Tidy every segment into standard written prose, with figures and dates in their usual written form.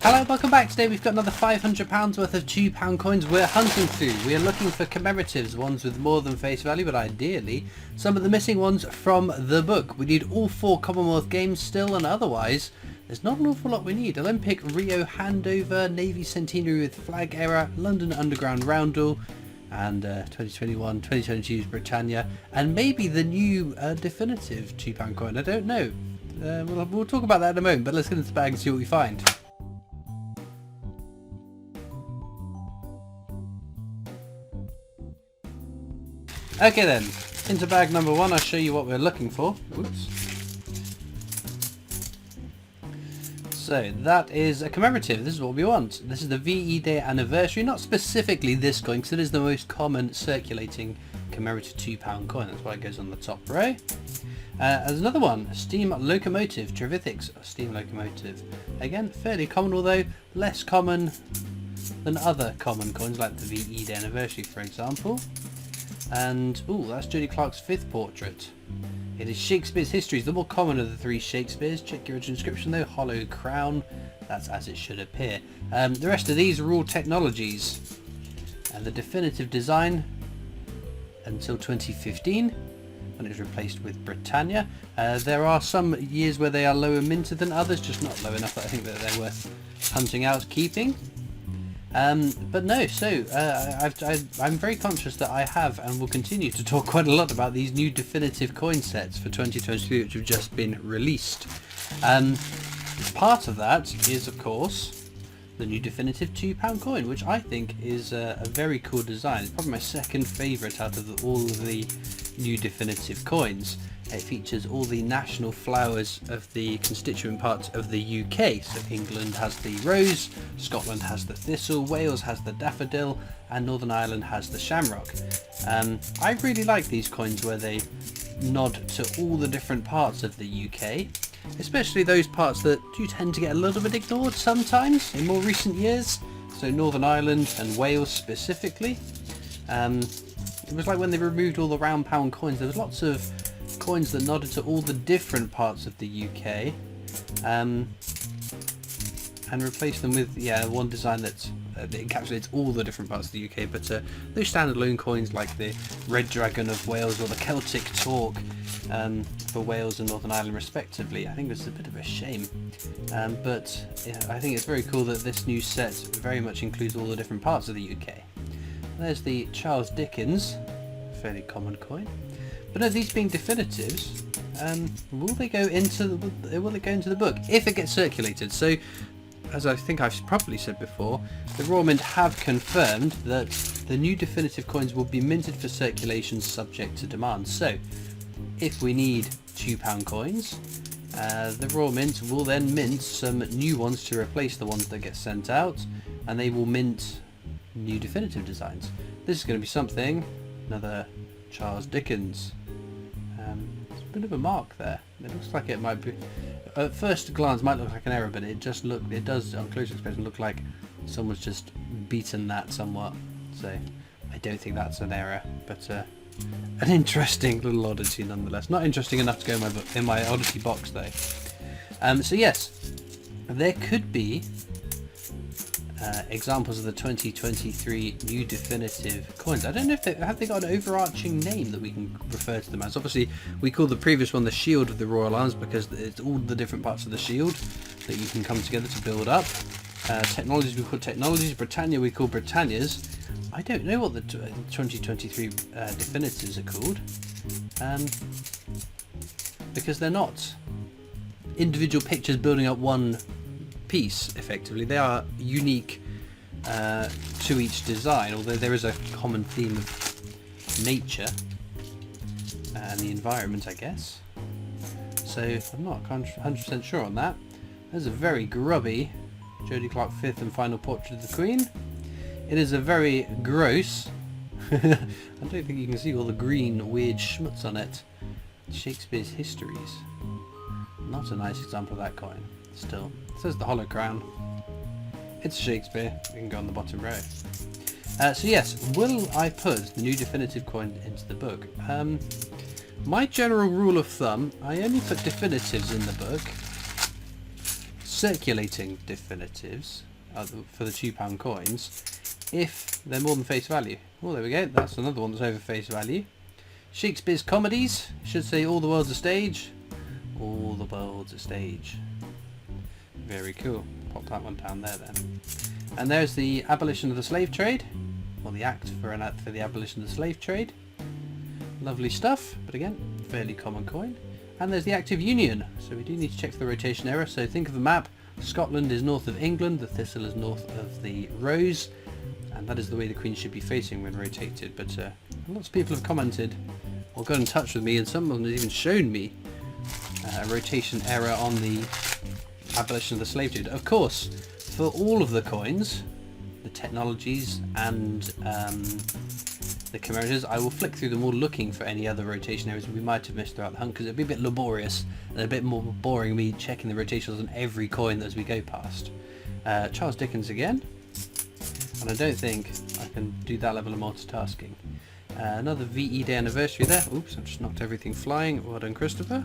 Hello, welcome back. Today we've got another £500 worth of £2 coins we're hunting through. We are looking for commemoratives, ones with more than face value, but ideally some of the missing ones from the book. We need all 4 Commonwealth Games still, and otherwise there's not an awful lot we need. Olympic Rio handover, Navy Centenary with flag era, London Underground roundel, and 2021, 2022's Britannia, and maybe the new definitive £2 coin. I don't know. We'll talk about that in a moment, but let's get into the bag and see what we find. Okay then, into bag number 1, I'll show you what we're looking for. Oops. So that is a commemorative. This is what we want. This is the VE Day anniversary, not specifically this coin because it is the most common circulating commemorative £2 coin. That's why it goes on the top row. There's another one, steam locomotive, Trevithick's steam locomotive. Again, fairly common, although less common than other common coins like the VE Day anniversary, for example. And, ooh, that's Jodie Clark's 5th portrait. It is Shakespeare's Histories, the more common of the 3 Shakespeares. Check your original inscription though, hollow crown. That's as it should appear. The rest of these are all technologies. And the definitive design until 2015, when it was replaced with Britannia. There are some years where they are lower minted than others, just not low enough that I think that they're worth hunting out, keeping. But no, so I'm very conscious that I have and will continue to talk quite a lot about these new definitive coin sets for 2023 which have just been released. Part of that is of course the new definitive £2 coin, which I think is a very cool design. It's probably my second favourite out of all of the new definitive coins. It features all the national flowers of the constituent parts of the UK. So England has the rose, Scotland has the thistle, Wales has the daffodil, and Northern Ireland has the shamrock. I really like these coins where they nod to all the different parts of the UK, especially those parts that do tend to get a little bit ignored sometimes in more recent years. So Northern Ireland and Wales specifically. It was like when they removed all the round pound coins, there was lots of coins that nodded to all the different parts of the UK, and replaced them with one design that encapsulates all the different parts of the UK. But those standalone coins like the Red Dragon of Wales or the Celtic Talk for Wales and Northern Ireland respectively, I think it's a bit of a shame. But I think it's very cool that this new set very much includes all the different parts of the UK. There's the Charles Dickens, fairly common coin. But no, these being definitives, will they go into the book if it gets circulated? So, as I think I've probably said before, the Royal Mint have confirmed that the new definitive coins will be minted for circulation subject to demand. So, if we need £2 coins, the Royal Mint will then mint some new ones to replace the ones that get sent out, and they will mint new definitive designs. This is going to be something, another Charles Dickens. It's a bit of a mark there. It looks like it might be, at first glance might look like an error, but it does on close inspection look like someone's just beaten that somewhat. So I don't think that's an error, but an interesting little oddity nonetheless. Not interesting enough to go in my oddity box though. So yes, there could be examples of the 2023 new definitive coins. I don't know if they got an overarching name that we can refer to them as. Obviously we call the previous one the Shield of the Royal Arms because it's all the different parts of the shield that you can come together to build up. Technologies we call technologies, Britannia we call Britannias. I don't know what the 2023 definitives are called, because they're not individual pictures building up one piece effectively. They are unique to each design, although there is a common theme of nature and the environment, I guess. So I'm not 100% sure on that. There's a very grubby Jodie Clark 5th and final portrait of the Queen. It is a very gross I don't think you can see all the green weird schmutz on it. Shakespeare's Histories. Not a nice example of that coin. Still, it says the hollow crown. It's Shakespeare. We can go on the bottom row. So yes, will I put the new definitive coin into the book? My general rule of thumb, I only put definitives in the book circulating definitives for the £2 coins if they're more than face value. Oh, there we go. That's another one that's over face value. Shakespeare's comedies. Should say all the world's a stage. All the world's a stage. Very cool. Pop that one down there then. And there's the abolition of the slave trade. Or the act for the abolition of the slave trade. Lovely stuff. But again, fairly common coin. And there's the Act of Union. So we do need to check for the rotation error. So think of the map. Scotland is north of England. The thistle is north of the rose. And that is the way the queen should be facing when rotated. But lots of people have commented or got in touch with me, and some of them have even shown me a rotation error on the abolition of the slave trade. Of course, for all of the coins, the technologies and the commemorators, I will flick through them all looking for any other rotation errors we might have missed throughout the hunt, because it'd be a bit laborious and a bit more boring me checking the rotations on every coin as we go past. Charles Dickens again. And I don't think I can do that level of multitasking. Another VE Day anniversary there. Oops, I've just knocked everything flying. Well done, Christopher.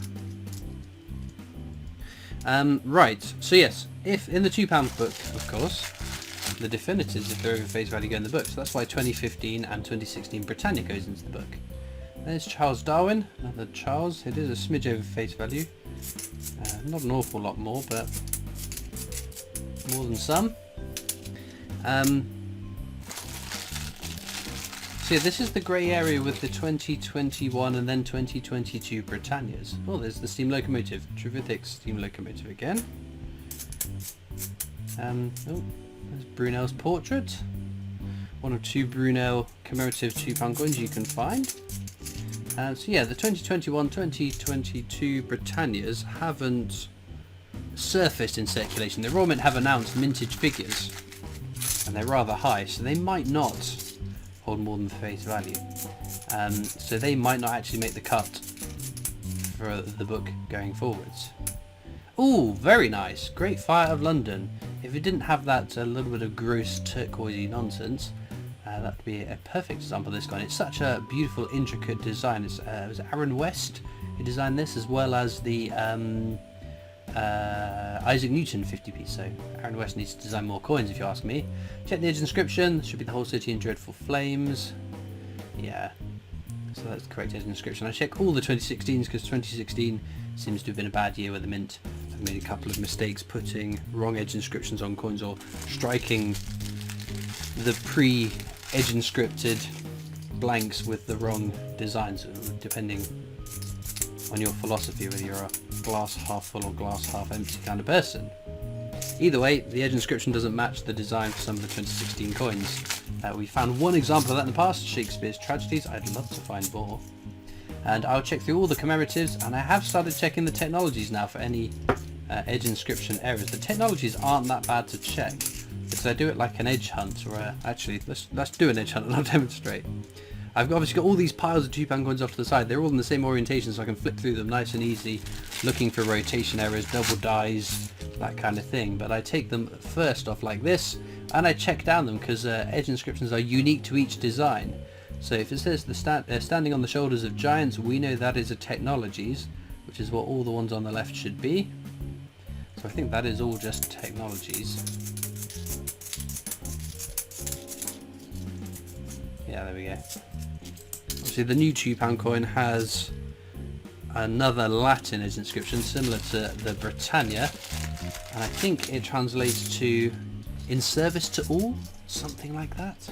Right, so yes, if in the £2 book, of course, the definitives, if they're over face value, go in the book. So that's why 2015 and 2016 Britannia goes into the book. There's Charles Darwin, another Charles. It is a smidge over face value. Not an awful lot more, but more than some. So yeah, this is the grey area with the 2021 and then 2022 Britannias. Oh, there's the steam locomotive, Trevithick steam locomotive again. Oh, there's Brunel's portrait. One of two Brunel commemorative £2 coins you can find. So yeah, the 2021-2022 Britannias haven't surfaced in circulation. They're all meant to have announced mintage figures, and they're rather high, so they might not hold more than face value. So they might not actually make the cut for the book going forwards. Ooh, very nice. Great Fire of London. If it didn't have that a little bit of gross turquoisey nonsense, that would be a perfect example of this coin. It's such a beautiful, intricate design. It was Aaron West who designed this, as well as the Isaac Newton 50p. So Aaron West needs to design more coins, if you ask me. Check the edge inscription. Should be the whole city in dreadful flames. Yeah, so that's the correct edge inscription. I check all the 2016s because 2016 seems to have been a bad year with the mint. I've made a couple of mistakes putting wrong edge inscriptions on coins, or striking the pre-edge inscripted blanks with the wrong designs, depending on your philosophy, whether you're a glass half full or glass half empty kind of person. Either way, the edge inscription doesn't match the design for some of the 2016 coins. We found one example of that in the past, Shakespeare's tragedies. I'd love to find more. And I'll check through all the commemoratives, and I have started checking the technologies now for any edge inscription errors. The technologies aren't that bad to check, because I do it like an edge hunt, or actually, let's do an edge hunt and I'll demonstrate. I've obviously got all these piles of £2 coins off to the side. They're all in the same orientation, so I can flip through them nice and easy, looking for rotation errors, double dies, that kind of thing. But I take them first off like this, and I check down them, because edge inscriptions are unique to each design. So if it says standing on the shoulders of giants, we know that is a technologies, which is what all the ones on the left should be. So I think that is all just technologies. Yeah, there we go. Obviously the new £2 coin has another Latin edge inscription similar to the Britannia, and I think it translates to "in service to all," something like that.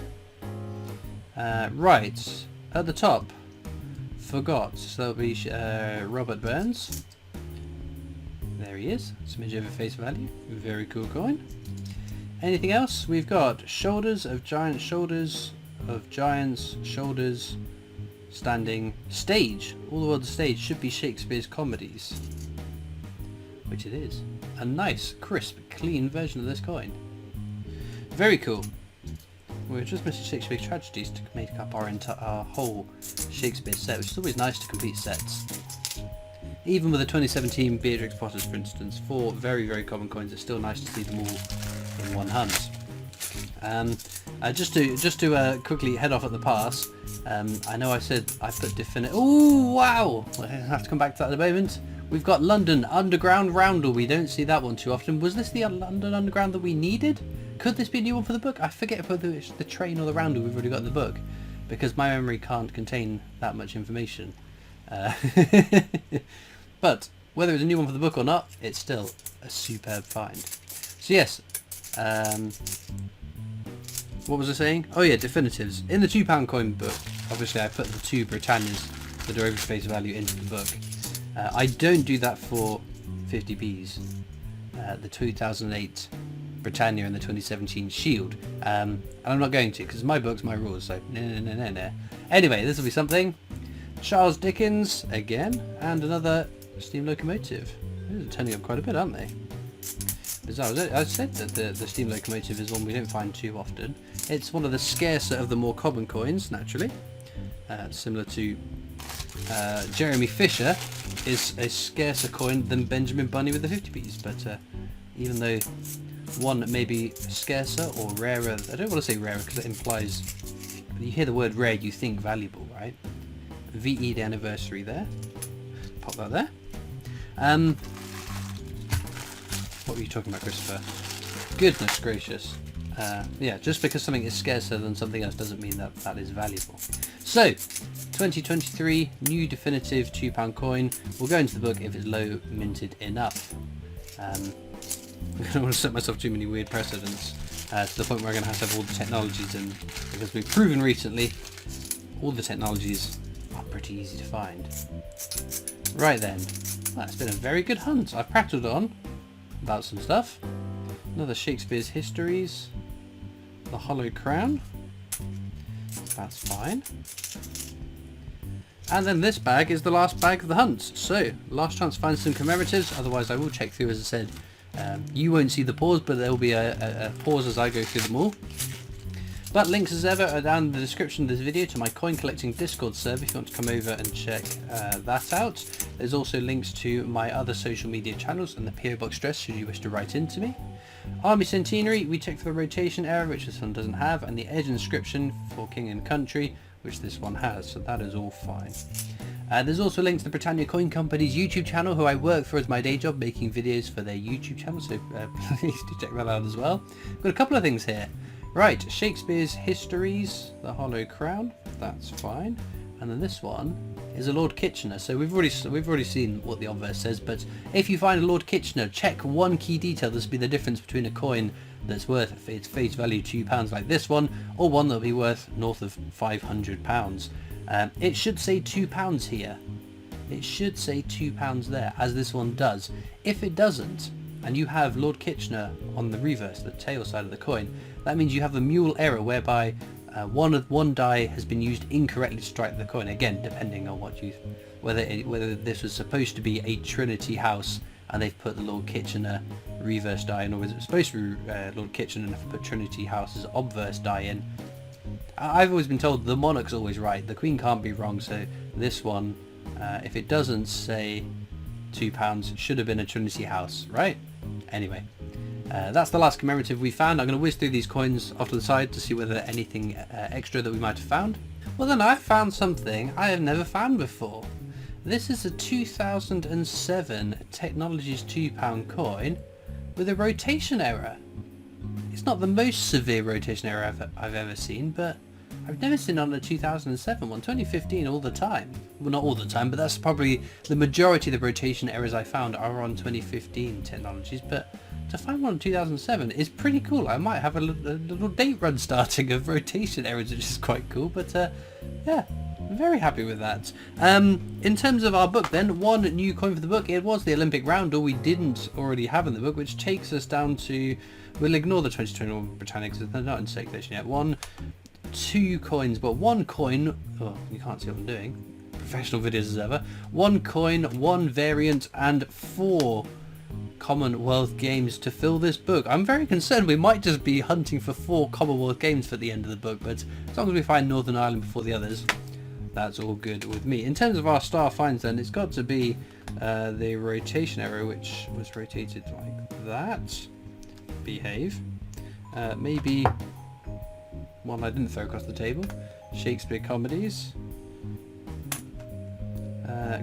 Right, at the top, forgot, so that'll be Robert Burns. There he is, smidge over face value, very cool coin. Anything else? We've got shoulders of giants, shoulders of giants, shoulders, standing, stage. All the world's stage should be Shakespeare's comedies, which it is. A nice, crisp, clean version of this coin. Very cool. We're just missing Shakespeare's tragedies to make up our whole Shakespeare set, which is always nice to complete sets. Even with the 2017 Beatrix Potters, for instance, 4 very, very common coins, it's still nice to see them all in one hunt. Just to quickly head off at the pass, I know I said I put definite. Oh wow! I have to come back to that in a moment. We've got London Underground Roundel. We don't see that one too often. Was this the London Underground that we needed? Could this be a new one for the book? I forget whether it's the train or the roundel we've already got in the book, because my memory can't contain that much information. But whether it's a new one for the book or not, it's still a superb find. So yes, what was I saying? Oh yeah, definitives. In the £2 coin book, obviously I put the 2 Britannias that are over face value into the book. I don't do that for 50p's. The 2008 Britannia and the 2017 Shield. And I'm not going to, because my book's my rules, so no. Anyway, this will be something. Charles Dickens, again, and another steam locomotive. These are turning up quite a bit, aren't they? I said that the steam locomotive is one we don't find too often. It's one of the scarcer of the more common coins, naturally. Similar to Jeremy Fisher is a scarcer coin than Benjamin Bunny with the 50p's, but even though one may be scarcer or rarer, I don't want to say rarer because it implies, when you hear the word rare you think valuable, right? VE the anniversary there. Pop that there. What were you talking about, Christopher? Goodness gracious. Yeah, just because something is scarcer than something else doesn't mean that that is valuable. So, 2023 new definitive £2 coin. We'll go into the book if it's low minted enough. I don't want to set myself too many weird precedents to the point where I'm going to have all the technologies in, because we've proven recently all the technologies are pretty easy to find. Right then, that's been a very good hunt. I've prattled on about some stuff. Another Shakespeare's Histories, the Hollow Crown, that's fine. And then this bag is the last bag of the hunt. So, last chance to find some commemoratives, otherwise I will check through, as I said. You won't see the pause, but there will be a pause as I go through them all. But links as ever are down in the description of this video to my coin collecting Discord server if you want to come over and check that out. There's also links to my other social media channels and the PO Box address should you wish to write into me. Army Centenary, we check for the rotation error, which this one doesn't have, and the edge inscription for King and Country, which this one has, so that is all fine. There's also links to the Britannia Coin Company's YouTube channel, who I work for as my day job, making videos for their YouTube channel, so please do check that out as well. Got a couple of things here. Right, Shakespeare's Histories, the Hollow Crown, that's fine. And then this one is a Lord Kitchener. So we've already seen what the obverse says, but if you find a Lord Kitchener, check one key detail. This will be the difference between a coin that's worth its face value £2 like this one, or one that'll be worth north of £500. It should say £2 here. It should say £2 there, as this one does. If it doesn't, and you have Lord Kitchener on the reverse, the tail side of the coin, that means you have the mule error, whereby one die has been used incorrectly to strike the coin. Again, depending on what you, whether this was supposed to be a Trinity house and they've put the Lord Kitchener reverse die in, or was it supposed to be Lord Kitchener and have put Trinity house's obverse die in. I've always been told the monarch's always right, the queen can't be wrong, so this one, if it doesn't say £2, should have been a Trinity house, right? Anyway, that's the last commemorative we found. I'm going to whiz through these coins off to the side to see whether anything extra that we might have found. Well then, I found something I have never found before. This is a 2007 Technologies £2 coin with a rotation error. It's not the most severe rotation error I've ever seen, but I've never seen it on the 2007 one. 2015 all the time. Well, not all the time, but that's probably the majority of the rotation errors I found are on 2015 technologies, but to find one in 2007 is pretty cool. I might have a little date run starting of rotation errors, which is quite cool, but yeah, I'm very happy with that. In terms of our book then, one new coin for the book, it was the Olympic Roundel we didn't already have in the book, which takes us down to, we'll ignore the 2021 Britannia because they're not in circulation yet. Two coins, but one coin, oh, you can't see what I'm doing, professional videos as ever, one coin, one variant, and 4 Commonwealth games to fill this book. I'm very concerned we might just be hunting for 4 Commonwealth games for the end of the book, but as long as we find Northern Ireland before the others, that's all good with me. In terms of our star finds then, it's got to be the rotation error, which was rotated like that. Behave. Maybe one I didn't throw across the table. Shakespeare comedies.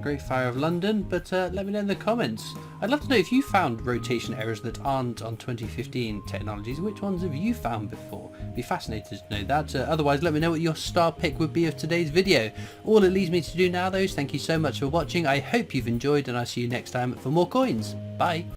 Great Fire of London, but let me know in the comments. I'd love to know if you found rotation errors that aren't on 2015 technologies. Which ones have you found before? Be fascinated to know that. Otherwise, let me know what your star pick would be of today's video. All it leaves me to do now though is thank you so much for watching. I hope you've enjoyed, and I'll see you next time for more coins. Bye!